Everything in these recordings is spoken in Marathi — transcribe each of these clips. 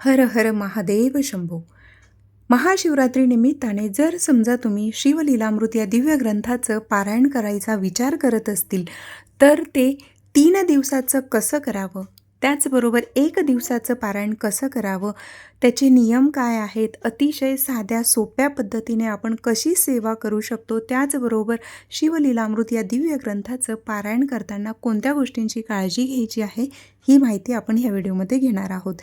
हर हर महादेव शंभो. महाशिवरात्री निमित्ताने जर समजा तुम्ही शिवलीलामृत या दिव्य ग्रंथाचं पारायण करायचा विचार करत असतील, तर ते 3 दिवसाचं कसं करावं, त्याचबरोबर 1 दिवसाचं पारायण कसं करावं, त्याचे नियम काय आहेत, अतिशय साध्या सोप्या पद्धतीने आपण कशी सेवा करू शकतो, त्याचबरोबर शिवलीलामृत या दिव्य ग्रंथाचं पारायण करताना कोणत्या गोष्टींची काळजी घ्यायची आहे, ही माहिती आपण ह्या व्हिडिओमध्ये घेणार आहोत.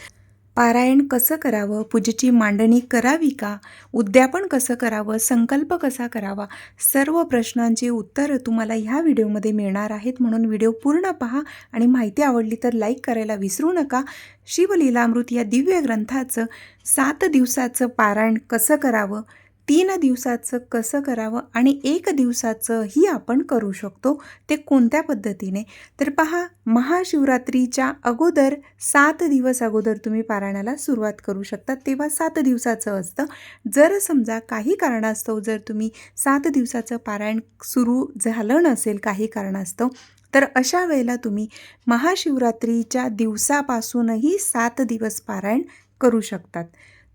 पारायण कसं करावं, पूजेची मांडणी करावी का, उद्यापन कसं करावं, संकल्प कसा करावा, सर्व प्रश्नांची उत्तरं तुम्हाला ह्या व्हिडिओमध्ये मिळणार आहेत. म्हणून व्हिडिओ पूर्ण पहा आणि माहिती आवडली तर लाईक करायला विसरू नका. शिवलीलामृत या दिव्य ग्रंथाचं 7 दिवसाचं पारायण कसं करावं, 3 दिवसाचं कसं करावं आणि 1 दिवसाचंही आपण करू शकतो. ते कोणत्या पद्धतीने, तर पहा, महाशिवरात्रीच्या अगोदर 7 दिवस अगोदर तुम्ही पारायणाला सुरुवात करू शकता. तेव्हा 7 दिवसाचं असतं. जर समजा काही कारणास्तव जर तुम्ही 7 दिवसाचं पारायण सुरू झालं नसेल काही कारणास्तव, तर अशा वेळेला तुम्ही महाशिवरात्रीच्या दिवसापासूनही 7 दिवस पारायण करू शकतात.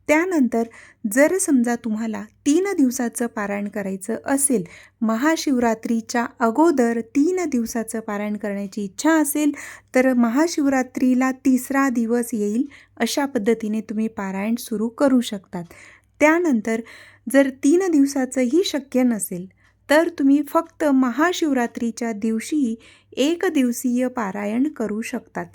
त्यानंतर जर समजा तुम्हाला 3 दिवसाचं पारायण करायचं असेल, महाशिवरात्रीच्या अगोदर 3 दिवसाचं पारायण करण्याची इच्छा असेल, तर महाशिवरात्रीला 3रा दिवस येईल अशा पद्धतीने तुम्ही पारायण सुरू करू शकतात. त्यानंतर जर 3 दिवसाचंही शक्य नसेल, तर तुम्ही फक्त महाशिवरात्रीच्या दिवशी 1 दिवसीय पारायण करू शकतात.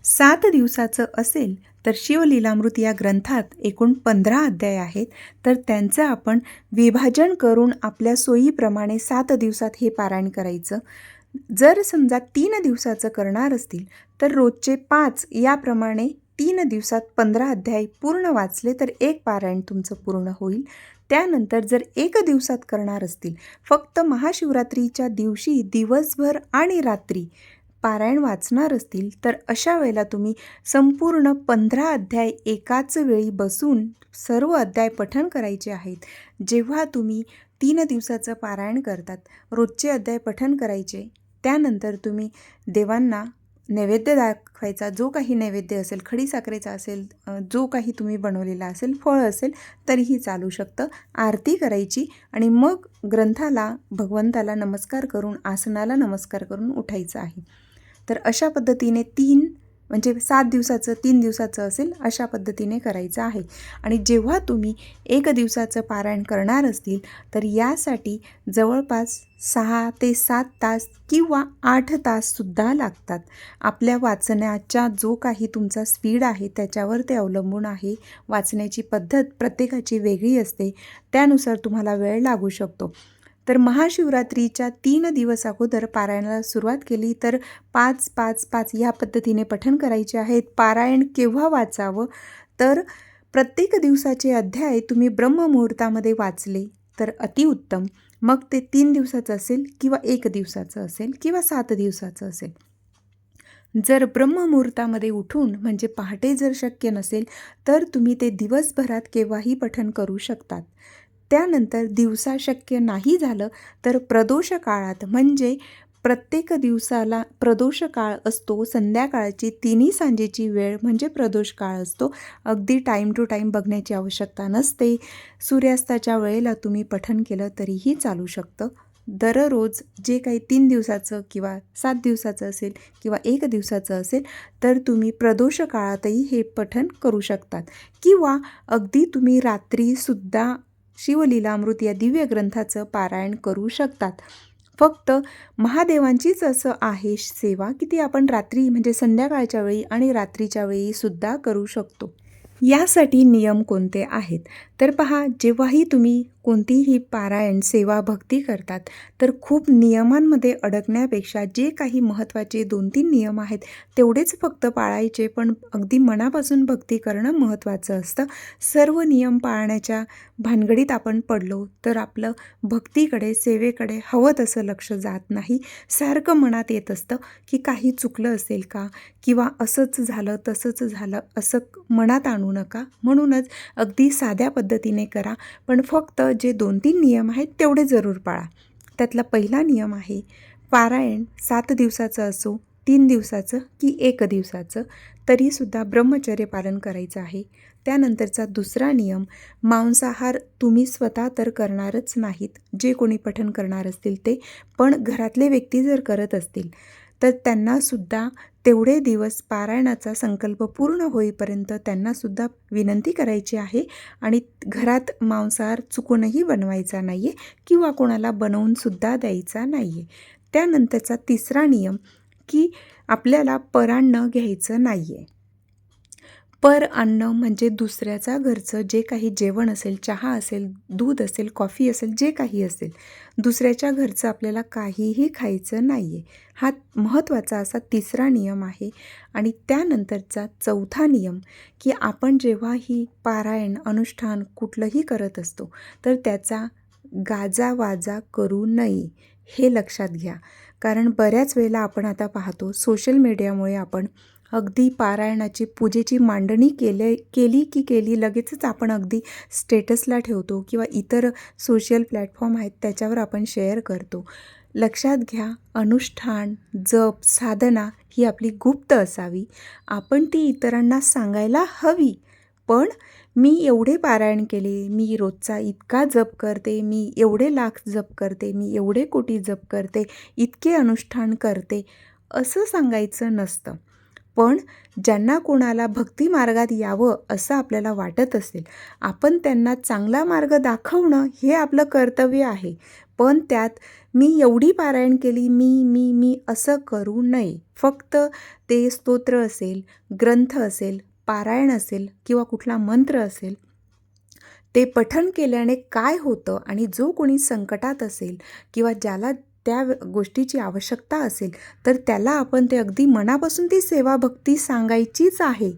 7 दिवसाचं असेल तर शिवलीलामृत या ग्रंथात एकूण 15 अध्याय आहेत, तर त्यांचं आपण विभाजन करून आपल्या सोयीप्रमाणे 7 दिवसात हे पारायण करायचं. जर समजा 3 दिवसाचं करणार असतील तर रोजचे 5 याप्रमाणे 3 दिवसात 15 अध्याय पूर्ण वाचले तर एक पारायण तुमचं पूर्ण होईल. त्यानंतर जर 1 दिवसात करणार असतील, फक्त महाशिवरात्रीच्या दिवशी दिवसभर आणि रात्री पारायण वाचणार असतील, तर अशा वेळेला तुम्ही संपूर्ण 15 अध्याय एकाच वेळी बसून सर्व अध्याय पठण करायचे आहेत. जेव्हा तुम्ही 3 दिवसाचं पारायण करतात, रोजचे अध्याय पठण करायचे. त्यानंतर तुम्ही देवांना नैवेद्य दाखवायचा, जो काही नैवेद्य असेल, खडीसाखरेचा असेल, जो काही तुम्ही बनवलेला असेल, फळ असेल तरीही चालू शकतं. आरती करायची आणि मग ग्रंथाला, भगवंताला नमस्कार करून, आसनाला नमस्कार करून उठायचं आहे. तर अशा पद्धतीने 7 दिवसाचं 3 दिवसाचं असेल अशा पद्धतीने करायचं आहे. आणि जेव्हा तुम्ही 1 दिवसाचं पारायण करणार असतील, तर यासाठी जवळपास 6 ते 7 तास किंवा 8 ताससुद्धा लागतात. आपल्या वाचण्याचा जो काही तुमचा स्पीड आहे त्याच्यावर ते अवलंबून आहे. वाचण्याची पद्धत प्रत्येकाची वेगळी असते, त्यानुसार तुम्हाला वेळ लागू शकतो. तर महाशिवरात्रीच्या 3 दिवस अगोदर पारायणाला सुरुवात केली तर 5-5-5 या पद्धतीने पठण करायचे आहेत. पारायण केव्हा वाचावं, तर प्रत्येक दिवसाचे अध्याय तुम्ही ब्रह्ममुहूर्तामध्ये वाचले तर अतिउत्तम. मग ते 3 दिवसाचं असेल किंवा 1 दिवसाचं असेल किंवा 7 दिवसाचं असेल. जर ब्रह्ममुहूर्तामध्ये उठून म्हणजे पहाटे जर शक्य नसेल, तर तुम्ही ते दिवसभरात केव्हाही पठण करू शकतात. त्यानंतर दिवसा शक्य नाही झालं तर प्रदोष काळात, म्हणजे प्रत्येक दिवसाला प्रदोष काळ असतो. संध्याकाळची 3 सांजेची वेळ म्हणजे प्रदोष काळ असतो. अगदी टाईम टू टाईम बघण्याची आवश्यकता नसते. सूर्यास्ताच्या वेळेला तुम्ही पठण केलं तरीही चालू शकतं. दररोज जे काही 3 दिवसाचं किंवा 7 दिवसाचं असेल किंवा 1 दिवसाचं असेल, तर तुम्ही प्रदोष काळातही हे पठण करू शकतात. किंवा अगदी तुम्ही रात्रीसुद्धा शिवलीलामृत या दिव्य ग्रंथाचं पारायण करू शकतात. फक्त महादेवांचीच असं आहे सेवा की ती आपण रात्री म्हणजे संध्याकाळच्या वेळी आणि रात्रीच्या वेळीसुद्धा करू शकतो. यासाठी नियम कोणते आहेत, तर पहा, जेव्हाही तुम्ही कोणतीही पारायण सेवा भक्ती करतात, तर खूप नियमांमध्ये अडकण्यापेक्षा जे काही महत्त्वाचे 2-3 नियम आहेत तेवढेच फक्त पाळायचे, पण अगदी मनापासून भक्ती करणं महत्त्वाचं असतं. सर्व नियम पाळण्याच्या भानगडीत आपण पडलो तर आपलं भक्तीकडे, सेवेकडे हवं तसं लक्ष जात नाही. सारखं मनात येत असतं की काही चुकलं असेल का, किंवा असंच झालं तसंच झालं, असं मनात आणू नका. म्हणूनच अगदी साध्या पद्धतीने करा, पण फक्त जे 2-3 नियम आहेत तेवढे जरूर पाळा. त्यातला पहिला नियम आहे, पारायण 7 दिवसाचं असो, 3 दिवसाचं की 1 दिवसाचं, तरीसुद्धा ब्रह्मचर्य पालन करायचं आहे. त्यानंतरचा दुसरा नियम, मांसाहार तुम्ही स्वतः तर करणारच नाहीत, जे कोणी पठण करणार असतील ते, पण घरातले व्यक्ती जर करत असतील तर त्यांनासुद्धा तेवढे दिवस पारायणाचा संकल्प पूर्ण होईपर्यंत त्यांनासुद्धा विनंती करायची आहे आणि घरात मांसाहार चुकूनही बनवायचा नाही आहे किंवा कोणाला बनवूनसुद्धा द्यायचा नाही आहे. त्यानंतरचा तिसरा नियम की आपल्याला परान्न घ्यायचं नाही आहे. पर अन्न म्हणजे दुसऱ्याचा घरचं जे काही जेवण असेल, चहा असेल, दूध असेल, कॉफी असेल, जे काही असेल, दुसऱ्याच्या घरचं आपल्याला काहीही खायचं नाही आहे. हा महत्त्वाचा असा तिसरा नियम आहे. आणि त्यानंतरचा चौथा नियम की आपण जेव्हाही पारायण, अनुष्ठान कुठलंही करत असतो तर त्याचा गाजावाजा करू नये, हे लक्षात घ्या. कारण बऱ्याच वेळेला आपण आता पाहतो सोशल मीडियामुळे आपण अगदी पारायणाची, पूजेची मांडणी केली लगेचच आपण अगदी स्टेटसला ठेवतो किंवा इतर सोशल प्लॅटफॉर्म आहेत त्याच्यावर आपण शेअर करतो. लक्षात घ्या, अनुष्ठान, जप, साधना ही आपली गुप्त असावी. आपण ती इतरांना सांगायला हवी. पण मी एवढे पारायण केले, मी रोजचा इतका जप करते, मी एवढे लाख जप करते, मी एवढे कोटी जप करते, इतके अनुष्ठान करते, असं सांगायचं नसतं. पण ज्यांना कोणाला भक्ती मार्गात यावं असं आपल्याला वाटत असेल, आपण त्यांना चांगला मार्ग दाखवणं हे आपलं कर्तव्य आहे. पण त्यात मी एवढी पारायण केली, मी असं करू नये. फक्त ते स्तोत्र असेल, ग्रंथ असेल, पारायण असेल किंवा कुठला मंत्र असेल, ते पठण केल्याने काय होतं आणि जो कोणी संकटात असेल किंवा ज्याला त्या गोष्टीची आवश्यकता असेल तर त्याला आपण ते अगदी मनापासून ती सेवा भक्ती सांगायचीच आहे.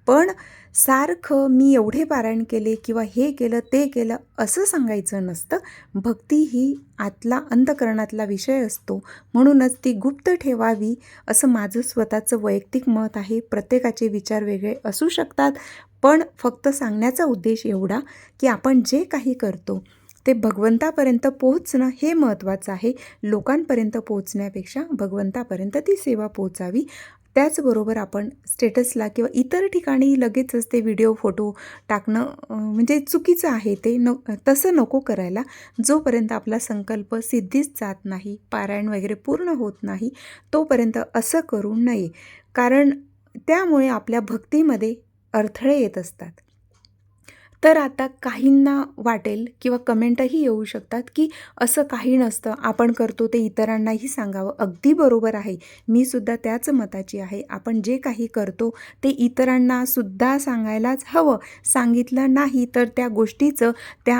पण सारखं मी एवढे पारायण केले किंवा हे केलं ते केलं असं सांगायचं नसतं. भक्ती ही आतला अंतःकरणातला विषय असतो, म्हणूनच ती गुप्त ठेवावी असं माझं स्वतःचं वैयक्तिक मत आहे. प्रत्येकाचे विचार वेगळे असू शकतात, पण फक्त सांगण्याचा उद्देश एवढा की आपण जे काही करतो ते भगवंतापर्यंत पोहोचणं हे महत्त्वाचं आहे. लोकांपर्यंत पोहोचण्यापेक्षा भगवंतापर्यंत ती सेवा पोहोचावी. त्याचबरोबर आपण स्टेटसला किंवा इतर ठिकाणी लगेचच ते व्हिडिओ, फोटो टाकणं म्हणजे चुकीचं आहे. ते तसं नको करायला. जोपर्यंत आपला संकल्प सिद्धीच जात नाही, पारायण वगैरे पूर्ण होत नाही, तोपर्यंत असं करू नये. कारण त्यामुळे आपल्या भक्तीमध्ये अडथळे येत असतात. तर आता काहींना वाटेल किंवा कमेंटही येऊ शकतात की असं काही नसतं, आपण करतो ते इतरांनाही सांगावं. अगदी बरोबर आहे. मी सुद्धा त्याच मताची आहे. आपण जे काही करतो ते इतरांनासुद्धा सांगायलाच हवं. सांगितलं नाही तर त्या गोष्टीचं, त्या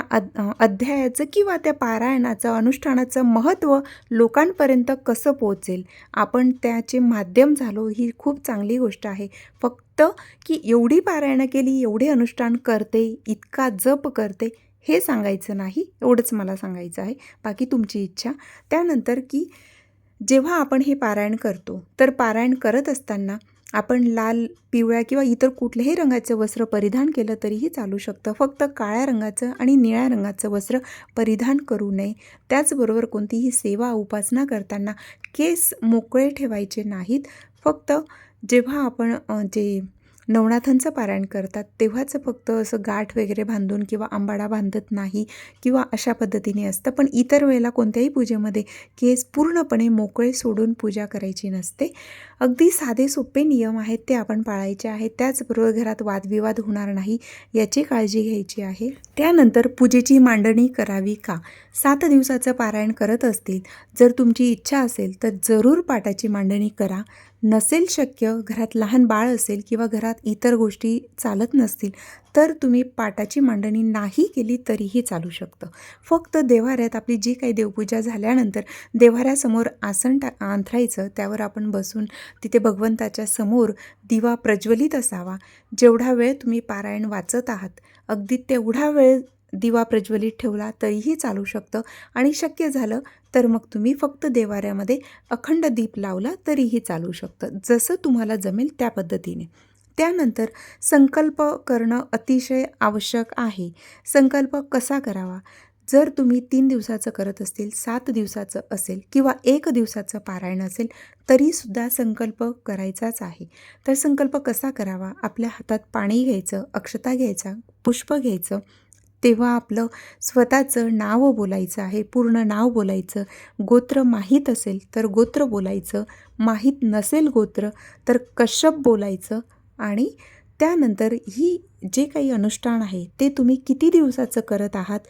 अध्यायाचं किंवा त्या पारायणाचं, अनुष्ठानाचं महत्त्व लोकांपर्यंत कसं पोहोचेल? आपण त्याचे माध्यम झालो, ही खूप चांगली गोष्ट आहे. फक्त की एवढी पारायणं केली, एवढे अनुष्ठान करते, इतका जप करते, हे सांगायचं नाही. एवढंच मला सांगायचं आहे. बाकी तुमची इच्छा. त्यानंतर की जेव्हा आपण हे पारायण करतो तर पारायण करत असताना आपण लाल, पिवळ्या किंवा इतर कुठल्याही रंगाचं वस्त्र परिधान केलं तरीही चालू शकतं. फक्त काळ्या रंगाचं आणि निळ्या रंगाचं वस्त्र परिधान करू नये. त्याचबरोबर कोणतीही सेवा, उपासना करताना केस मोकळे ठेवायचे नाहीत. फक्त जेव्हा आपण जे नवनाथांचं पारायण करतात तेव्हाच फक्त असं गाठ वगैरे बांधून किंवा आंबाडा बांधत नाही किंवा अशा पद्धतीने असतं. पण इतर वेळेला कोणत्याही पूजेमध्ये केस पूर्णपणे मोकळे सोडून पूजा करायची नसते. अगदी साधे सोपे नियम आहेत, ते आपण पाळायचे आहेत. त्याचबरोबर घरात वादविवाद होणार नाही याची काळजी घ्यायची आहे. त्यानंतर पूजेची मांडणी करावी का? 7 दिवसाचं पारायण करत असतील, जर तुमची इच्छा असेल तर जरूर पाटाची मांडणी करा. नसेल शक्य, घरात लहान बाळ असेल किंवा घरात इतर गोष्टी चालत नसतील तर तुम्ही पाटाची मांडणी नाही केली तरीही चालू शकतं. फक्त देव्हाऱ्यात आपली जी काही देवपूजा झाल्यानंतर देव्हाऱ्यासमोर आसन अंथरायचं, त्यावर आपण बसून तिथे भगवंताच्या समोर दिवा प्रज्वलित असावा. जेवढा वेळ तुम्ही पारायण वाचत आहात अगदी तेवढा वेळ दिवा प्रज्वलित ठेवला तरीही चालू शकतं. आणि शक्य झालं तर मग तुम्ही फक्त देव्हाऱ्यामध्ये अखंड दीप लावला तरीही चालू शकतं. जसं तुम्हाला जमेल त्या पद्धतीने. त्यानंतर संकल्प करणं अतिशय आवश्यक आहे. संकल्प कसा करावा? जर तुम्ही 3 दिवसाचं करत असतील, 7 दिवसाचं असेल किंवा 1 दिवसाचं पारायण असेल, तरीसुद्धा संकल्प करायचाच आहे. तर संकल्प कसा करावा? आपल्या हातात पाणी घ्यायचं, अक्षता घ्यायचा, पुष्प घ्यायचं. तेव्हा आपलं स्वतःचं नाव बोलायचं आहे, पूर्ण नाव बोलायचं. गोत्र माहीत असेल तर गोत्र बोलायचं, माहीत नसेल गोत्र तर कश्यप बोलायचं आणि त्यानंतर ही जे काही अनुष्ठान आहे ते तुम्ही किती दिवसाचं करत आहात,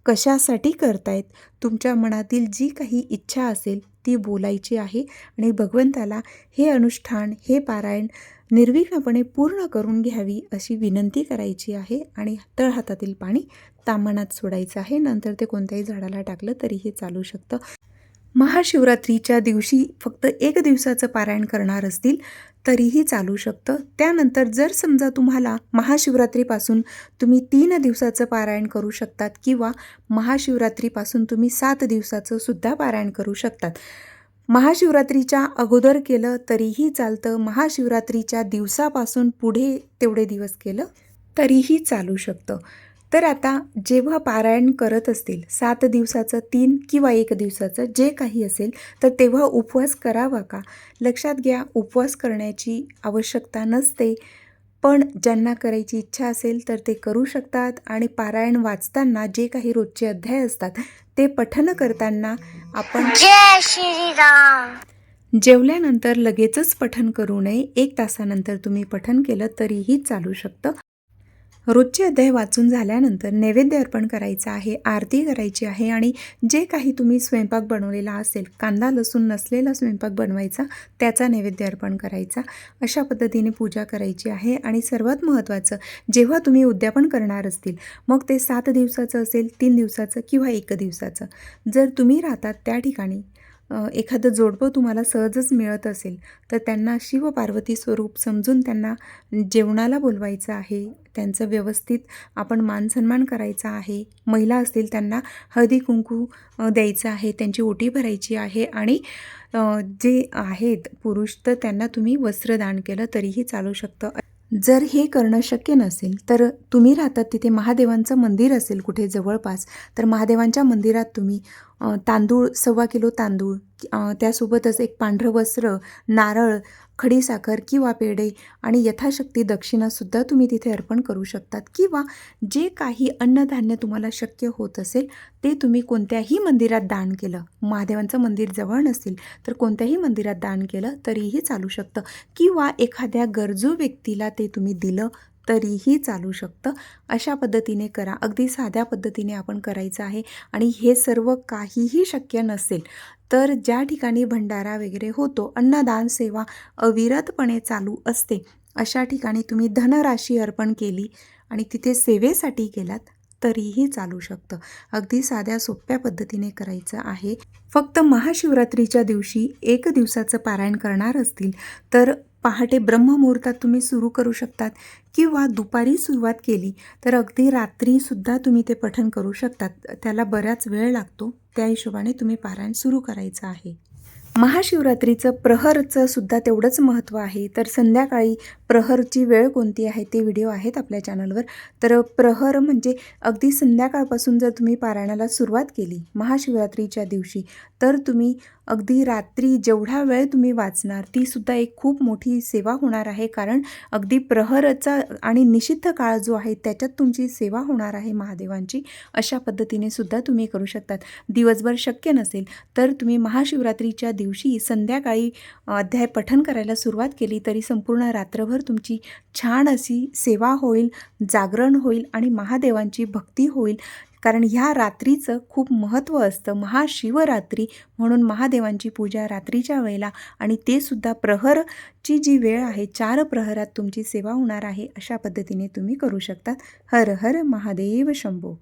कशासाठी करतायत, तुमच्या मनातील जी काही इच्छा असेल ती बोलायची आहे आणि भगवंताला हे अनुष्ठान, हे पारायण निर्विघ्नपणे पूर्ण करून घ्यावी अशी विनंती करायची आहे आणि तळहातातील पाणी ताम्हाणात सोडायचं आहे. नंतर ते कोणत्याही झाडाला टाकलं तरीही चालू शकतं. महाशिवरात्रीच्या दिवशी फक्त 1 दिवसाचं पारायण करणार असतील तरीही चालू शकतं. त्यानंतर जर समजा तुम्हाला महाशिवरात्रीपासून तुम्ही 3 दिवसाचं पारायण करू शकतात किंवा महाशिवरात्रीपासून तुम्ही 7 दिवसाचं सुद्धा पारायण करू शकतात. महाशिवरात्रीच्या अगोदर केलं तरीही चालतं, महाशिवरात्रीच्या दिवसापासून पुढे तेवढे दिवस केलं तरीही चालू शकतं. तर आता जेव्हा पारायण करत असतील 7 दिवसाचं, 3 किंवा 1 दिवसाचं जे काही असेल, तर तेव्हा उपवास करावा का? लक्षात घ्या, उपवास करण्याची आवश्यकता नसते. पण ज्यांना करायची इच्छा असेल तर ते करू शकतात आणि पारायण वाचताना जे काही रोजचे अध्याय असतात ते पठण करताना आपण जय श्रीराम जेवल्यानंतर लगेचच पठण करू नये. 1 तासानंतर तुम्ही पठण केलं तरीही चालू शकतं. रोजचे अध्याय वाचून झाल्यानंतर नैवेद्य अर्पण करायचा आहे, आरती करायची आहे आणि जे काही तुम्ही स्वयंपाक बनवलेला असेल, कांदा लसूण नसलेला स्वयंपाक बनवायचा, त्याचा नैवेद्य अर्पण करायचा. अशा पद्धतीने पूजा करायची आहे. आणि सर्वात महत्त्वाचं, जेव्हा तुम्ही उद्यापन करणार असतील, मग ते 7 दिवसाचं असेल, 3 दिवसाचं किंवा 1 दिवसाचं, जर तुम्ही राहतात त्या ठिकाणी एखादं जोडपं तुम्हाला सहजच मिळत असेल तर त्यांना शिव पार्वती स्वरूप समजून त्यांना जेवणाला बोलवायचं आहे. त्यांचं व्यवस्थित आपण मानसन्मान करायचा आहे. महिला असतील त्यांना हळदी कुंकू द्यायचं आहे, त्यांची ओटी भरायची आहे आणि जे आहेत पुरुष तर त्यांना तुम्ही वस्त्रदान केलं तरीही चालू शकतं. जर हे करणं शक्य नसेल तर तुम्ही राहतात तिथे महादेवांचं मंदिर असेल कुठे जवळपास, तर महादेवांच्या मंदिरात तुम्ही तांदूळ 1.25 किलो तांदूळ, त्यासोबतच एक पांढरं वस्त्र, नारळ, खडीसाखर किंवा पेढे आणि यथाशक्ती दक्षिणासुद्धा तुम्ही तिथे अर्पण करू शकतात. किंवा जे काही अन्नधान्य तुम्हाला शक्य होत असेल ते तुम्ही कोणत्याही मंदिरात दान केलं, महादेवांचं मंदिर जवळ नसेल तर कोणत्याही मंदिरात दान केलं तरीही चालू शकतं. किंवा एखाद्या गरजू व्यक्तीला ते तुम्ही दिलं तरीही चालू शकतं. अशा पद्धतीने करा. अगदी साध्या पद्धतीने आपण करायचं आहे. आणि हे सर्व काहीही शक्य नसेल तर ज्या ठिकाणी भंडारा वगैरे होतो, अन्नदान सेवा अविरतपणे चालू असते, अशा ठिकाणी तुम्ही धनराशी अर्पण केली आणि तिथे सेवेसाठी गेलात तरीही चालू शकतं. अगदी साध्या सोप्या पद्धतीने करायचं आहे. फक्त महाशिवरात्रीच्या दिवशी 1 दिवसाचं पारायण करणार असतील तर पहाटे ब्रह्ममुहूर्तात तुम्ही सुरू करू शकतात किंवा दुपारी सुरुवात केली तर अगदी रात्रीसुद्धा तुम्ही ते पठण करू शकतात. त्याला बराच वेळ लागतो, त्या हिशोबाने तुम्ही पारायण सुरू करायचं आहे. महाशिवरात्रीचं प्रहरचं सुद्धा तेवढंच महत्त्व आहे. तर संध्याकाळी प्रहरची वेळ कोणती आहे ते व्हिडिओ आहेत आपल्या चॅनलवर. तर प्रहर म्हणजे अगदी संध्याकाळपासून जर तुम्ही पारायणाला सुरुवात केली महाशिवरात्रीच्या दिवशी तर तुम्ही अगदी रात्री जेवढा वेळ तुम्ही वाचणार तीसुद्धा एक खूप मोठी सेवा होणार आहे. कारण अगदी प्रहरचा आणि निषिद्ध काळ जो आहे त्याच्यात तुमची सेवा होणार आहे महादेवांची. अशा पद्धतीने सुद्धा तुम्ही करू शकतात. दिवसभर शक्य नसेल तर तुम्ही महाशिवरात्रीच्या दिवशी संध्याकाळी अध्याय पठण करायला सुरुवात केली तरी संपूर्ण रात्रभर तुमची छान अशी सेवा होईल, जागरण होईल आणि महादेवांची भक्ती होईल. कारण ह्या रात्रीचं खूप महत्त्व असतं. महाशिवरात्री म्हणून महादेवांची पूजा रात्रीच्या वेळेला आणि ते सुद्धा प्रहरची जी वेळ आहे 4 प्रहरात तुमची सेवा होणार आहे. अशा पद्धतीने तुम्ही करू शकतात. हर हर महादेव शंभो.